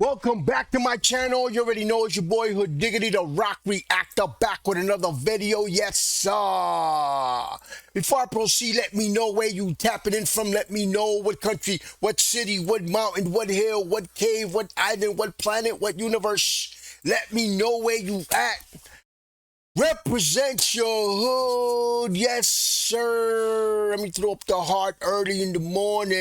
Welcome back to my channel. You already know it's your boy Hood Diggity, the Rock Reactor, back with another video. Yes, sir. Before I proceed, let me know where you tapping in from. Let me know what country, what city, what mountain, what hill, what cave, what island, what planet, what universe. Let me know where you at. Represent your hood, yes sir. Let me throw up the heart early in the morning.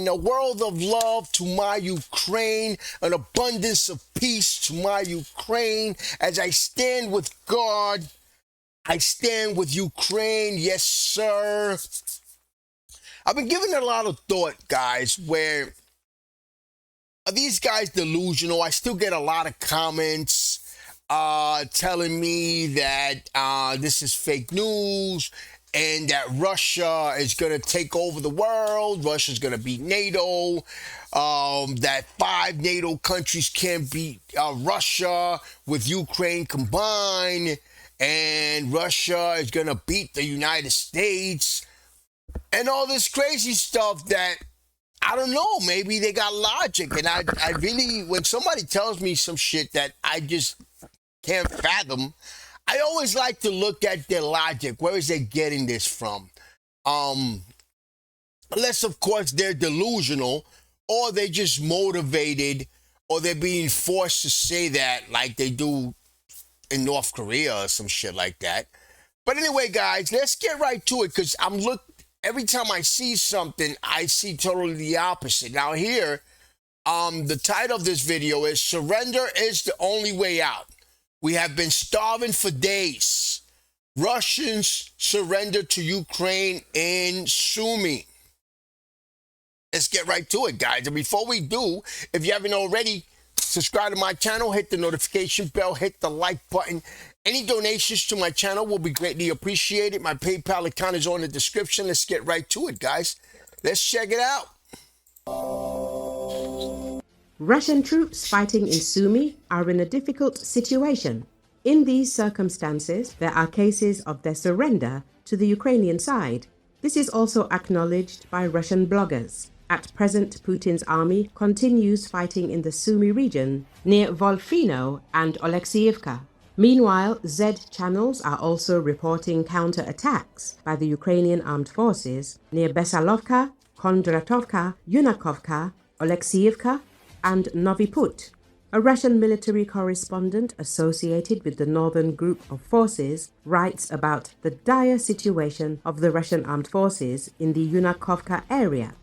A world of love to my Ukraine, an abundance of peace to my Ukraine. As I stand with God, I stand with Ukraine, yes sir. I've been giving it a lot of thought, guys, where are these guys delusional? I still get a lot of comments telling me that this is fake news and that Russia is going to take over the world. Russia's going to beat NATO. That 5 NATO countries can't beat Russia with Ukraine combined. And Russia is going to beat the United States. And all this crazy stuff that, I don't know, maybe they got logic. And I really, when somebody tells me some shit that I just can't fathom, I always like to look at their logic. Where is they getting this from? Unless, of course, they're delusional or they're just motivated or they're being forced to say that like they do in North Korea or some shit like that. But anyway, guys, let's get right to it because every time I see something, I see totally the opposite. Now here, the title of this video is Surrender is the Only Way Out. We have been starving for days. Russians surrender to Ukraine in Sumy. Let's get right to it, guys. And before we do, if you haven't already, subscribe to my channel, hit the notification bell, hit the like button. Any donations to my channel will be greatly appreciated. My PayPal account is on the description. Let's get right to it, guys. Let's check it out. Russian troops fighting in Sumy are in a difficult situation. In these circumstances, there are cases of their surrender to the Ukrainian side. This is also acknowledged by Russian bloggers. At present, Putin's army continues fighting in the Sumy region near Volfino and Oleksiivka. Meanwhile, Z channels are also reporting counter-attacks by the Ukrainian armed forces near Besalovka, Kondratovka, Yunakovka, Oleksiivka, and Novi Put. A Russian military correspondent associated with the northern group of forces writes about the dire situation of the Russian armed forces in the Yunakovka area.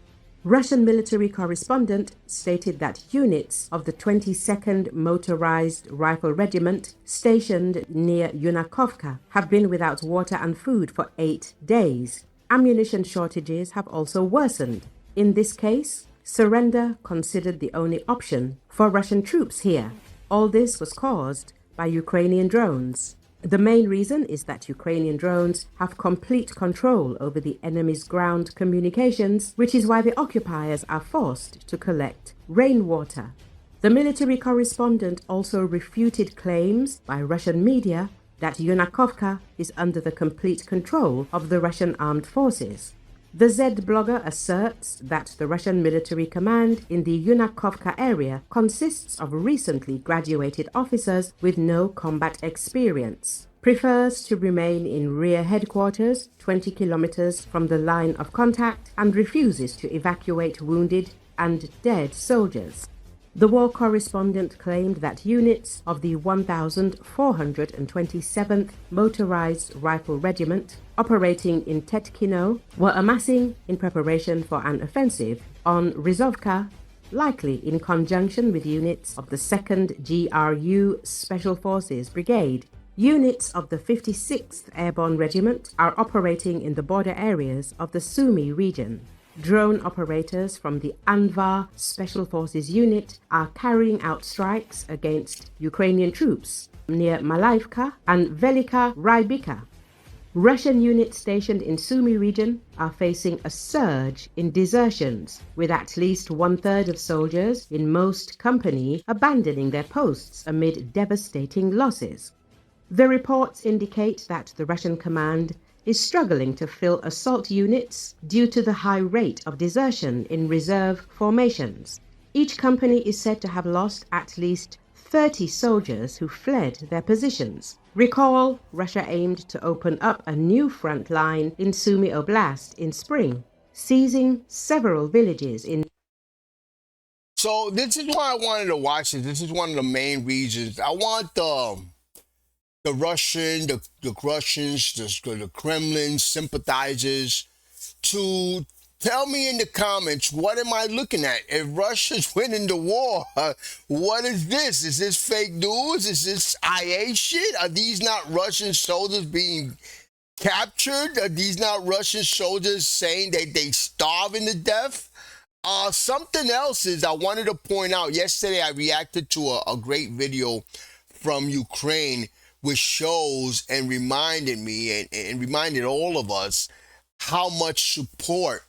Russian military correspondent stated that units of the 22nd Motorized Rifle Regiment stationed near Yunakovka have been without water and food for 8 days. Ammunition shortages have also worsened. In this case, surrender considered the only option for Russian troops here. All this was caused by Ukrainian drones. The main reason is that Ukrainian drones have complete control over the enemy's ground communications, which is why the occupiers are forced to collect rainwater. The military correspondent also refuted claims by Russian media that Yunakovka is under the complete control of the Russian armed forces. The Z blogger asserts that the Russian military command in the Yunakovka area consists of recently graduated officers with no combat experience, prefers to remain in rear headquarters 20 kilometers from the line of contact, and refuses to evacuate wounded and dead soldiers. The war correspondent claimed that units of the 1,427th Motorized Rifle Regiment operating in Tetkino were amassing in preparation for an offensive on Rizovka, likely in conjunction with units of the 2nd GRU Special Forces Brigade. Units of the 56th Airborne Regiment are operating in the border areas of the Sumy region. Drone operators from the Anvar Special Forces Unit are carrying out strikes against Ukrainian troops near Malaivka and Velika Rybika. Russian units stationed in Sumy region are facing a surge in desertions, with at least 1/3 of soldiers in most company abandoning their posts amid devastating losses. The reports indicate that the Russian command is struggling to fill assault units due to the high rate of desertion in reserve formations. Each company is said to have lost at least 30 soldiers who fled their positions. Recall, Russia aimed to open up a new front line in Sumy Oblast in spring, seizing several villages in. So this is why I wanted to watch it. This is one of the main reasons. I want the Russians, the Kremlin sympathizers to tell me in the comments, what am I looking at? If Russia's winning the war, what is this? Is this fake news? Is this IA shit? Are these not Russian soldiers being captured? Are these not Russian soldiers saying that they starving to death? Something else is I wanted to point out. Yesterday, I reacted to a great video from Ukraine, which shows and reminded me and reminded all of us how much support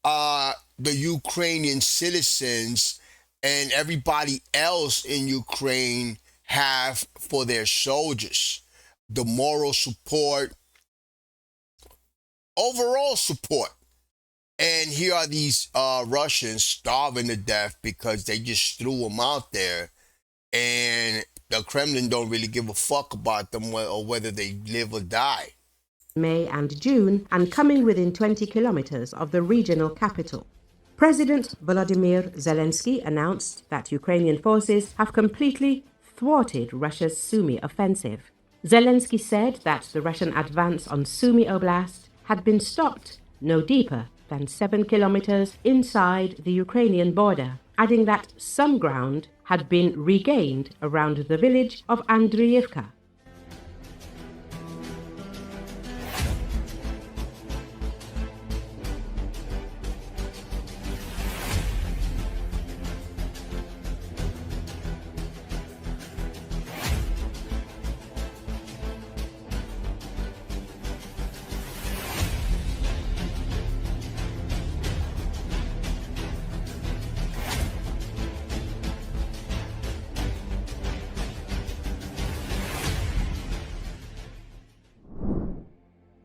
the Ukrainian citizens and everybody else in Ukraine have for their soldiers. The moral support, overall support. And here are these Russians starving to death because they just threw them out there. And the Kremlin don't really give a fuck about them or whether they live or die. May and June, and coming within 20 kilometers of the regional capital. President Volodymyr Zelensky announced that Ukrainian forces have completely thwarted Russia's Sumy offensive. Zelensky said that the Russian advance on Sumy Oblast had been stopped no deeper than 7 kilometers inside the Ukrainian border, adding that some ground had been regained around the village of Andriivka.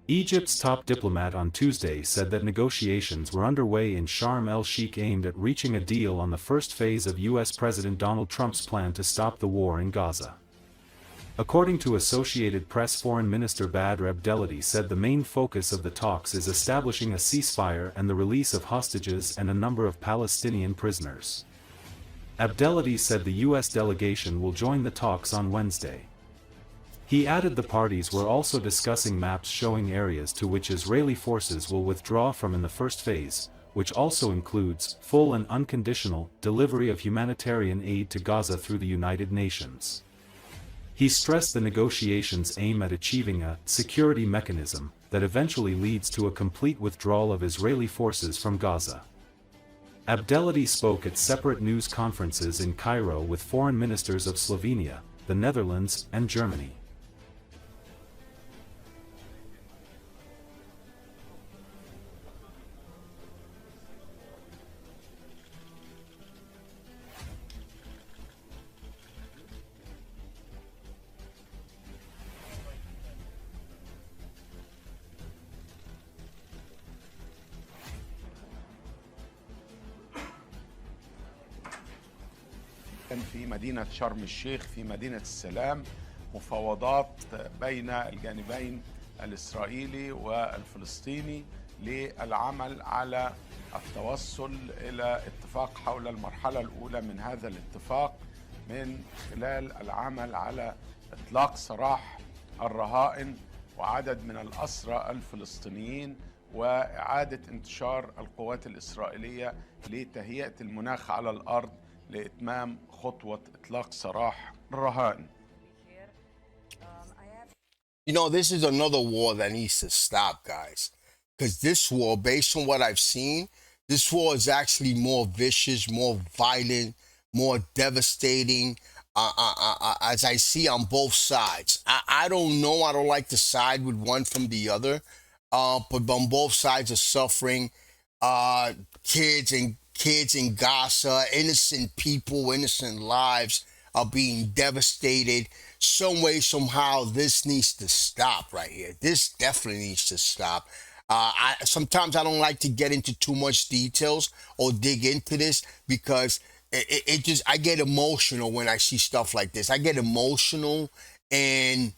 Egypt's top diplomat on Tuesday said that negotiations were underway in Sharm el-Sheikh aimed at reaching a deal on the first phase of U.S. President Donald Trump's plan to stop the war in Gaza. According to Associated Press, Foreign Minister Badr Abdelhadi said the main focus of the talks is establishing a ceasefire and the release of hostages and a number of Palestinian prisoners. Abdelhadi said the U.S. delegation will join the talks on Wednesday. He added the parties were also discussing maps showing areas to which Israeli forces will withdraw from in the first phase, which also includes full and unconditional delivery of humanitarian aid to Gaza through the United Nations. He stressed the negotiations aim at achieving a security mechanism that eventually leads to a complete withdrawal of Israeli forces from Gaza. Abdelhadi spoke at separate news conferences in Cairo with foreign ministers of Slovenia, the Netherlands, and Germany. في مدينة شرم الشيخ في مدينة السلام مفاوضات بين الجانبين الإسرائيلي والفلسطيني للعمل على التوصل إلى اتفاق حول المرحلة الأولى من هذا الاتفاق من خلال العمل على إطلاق سراح الرهائن وعدد من الأسرى الفلسطينيين وإعادة انتشار القوات الإسرائيلية لتهيئة المناخ على الأرض لإتمام خطوة إطلاق سراح الرهائن. You know, this is another war that needs to stop, guys. Because this war, based on what I've seen, this war is actually more vicious, more violent, more devastating, as I see on both sides. I don't know. I don't like to side with one from the other. But on both sides are suffering. Kids in Gaza, innocent people, innocent lives are being devastated. Some way, somehow, this needs to stop right here. This definitely needs to stop. Sometimes I don't like to get into too much details or dig into this because it just I get emotional when I see stuff like this. I get emotional and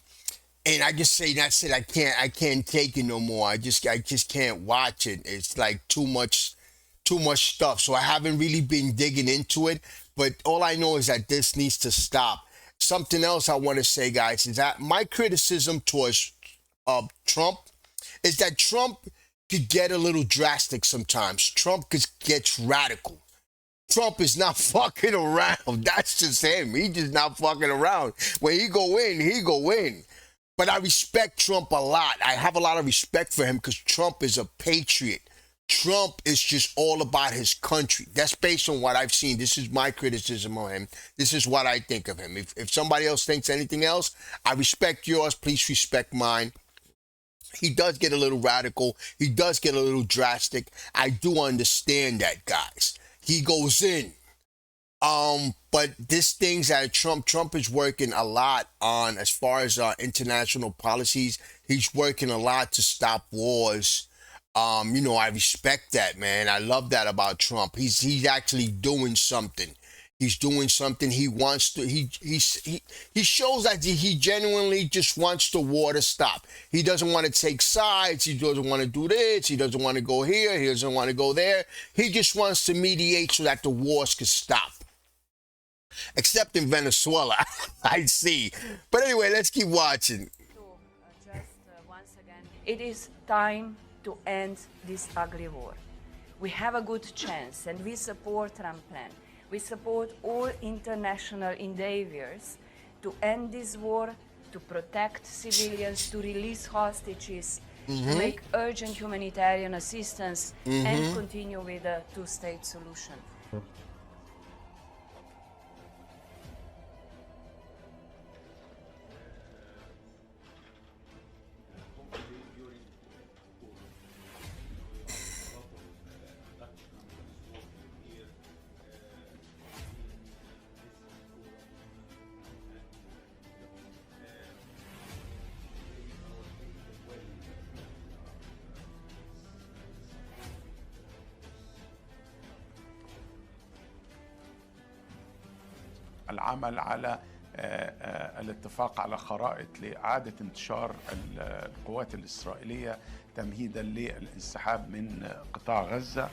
I just say that's it. I can't take it no more. I just can't watch it. It's like too much stuff. So I haven't really been digging into it. But all I know is that this needs to stop. Something else I want to say, guys, is that my criticism towards Trump is that Trump could get a little drastic sometimes. Trump gets radical. Trump is not fucking around. That's just him. He just not fucking around. When he go in, he go in. But I respect Trump a lot. I have a lot of respect for him because Trump is a patriot. Trump is just all about his country. That's based on what I've seen. This is my criticism of him. This is what I think of him. If somebody else thinks anything else, I respect yours. Please respect mine. He does get a little radical. He does get a little drastic. I do understand that, guys. He goes in. But this things that Trump is working a lot on as far as international policies. He's working a lot to stop wars. I respect that, man. I love that about Trump. He's actually doing something. He's doing something. He wants to. He shows that he genuinely just wants the war to stop. He doesn't want to take sides. He doesn't want to do this. He doesn't want to go here. He doesn't want to go there. He just wants to mediate so that the wars can stop. Except in Venezuela, I see. But anyway, let's keep watching. Once again, it is time to end this ugly war. We have a good chance, and we support Trump plan. We support all international endeavors to end this war, to protect civilians, to release hostages, to make urgent humanitarian assistance, and continue with a two-state solution. العمل على الاتفاق على خرائط لإعادة انتشار القوات الإسرائيلية تمهيدا للانسحاب من قطاع غزة.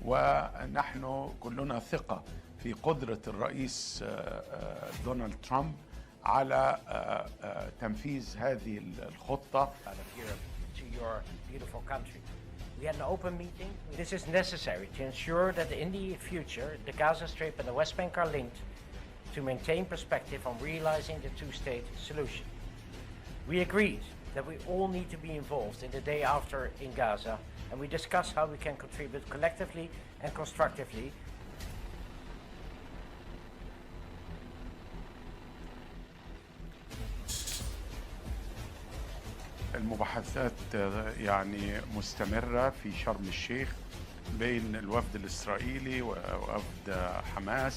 ونحن كلنا ثقة في قدرة الرئيس دونالد ترامب على تنفيذ هذه الخطة. To your beautiful country. We had an open meeting. This is necessary to ensure that in the future, the Gaza Strip and the West Bank are linked to maintain perspective on realizing the two-state solution. We agreed that we all need to be involved in the day after in Gaza, and we discussed how we can contribute collectively and constructively. المباحثات يعني مستمرة في شرم الشيخ بين الوفد الإسرائيلي ووفد حماس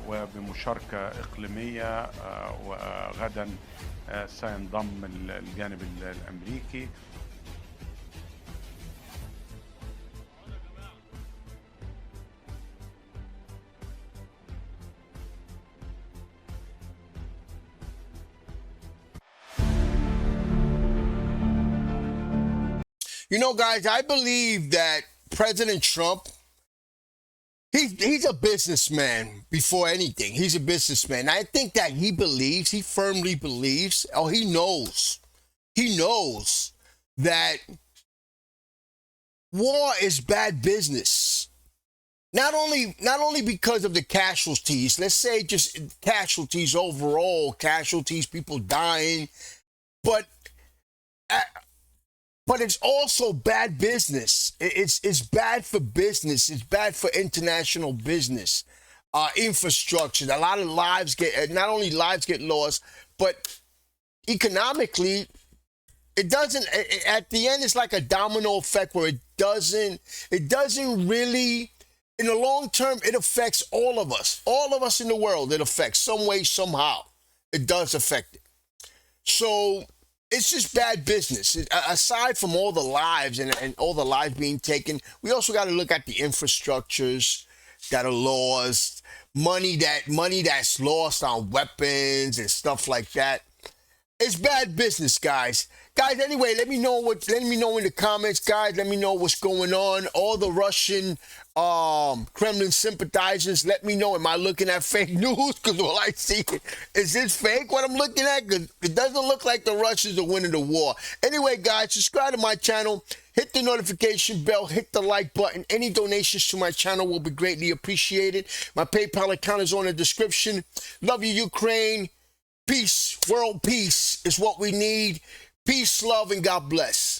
وبمشاركة إقليمية، وغدا سينضم الجانب الأمريكي. Guys, I believe that President Trump, he's a businessman before anything. He's a businessman. I think that he firmly believes, or he knows that war is bad business. Not only because of the casualties, let's say just casualties overall, people dying, but it's also bad business. It's bad for business. It's bad for international business, infrastructure. A lot of lives not only lives get lost, but economically, it doesn't. At the end, it's like a domino effect where it doesn't really. In the long term, it affects all of us in the world. It affects some way, somehow. It does affect it. So it's just bad business. Aside from all the lives and all the lives being taken, we also got to look at the infrastructures that are lost, money that's lost on weapons and stuff like that. It's bad business, guys. Guys, anyway, let me know in the comments, guys. Let me know what's going on. All the Russian Kremlin sympathizers, let me know. Am I looking at fake news? Because all I see is this fake what I'm looking at? Because it doesn't look like the Russians are winning the war. Anyway, guys, subscribe to my channel. Hit the notification bell. Hit the like button. Any donations to my channel will be greatly appreciated. My PayPal account is on the description. Love you, Ukraine. Peace, world peace is what we need. Peace, love, and God bless.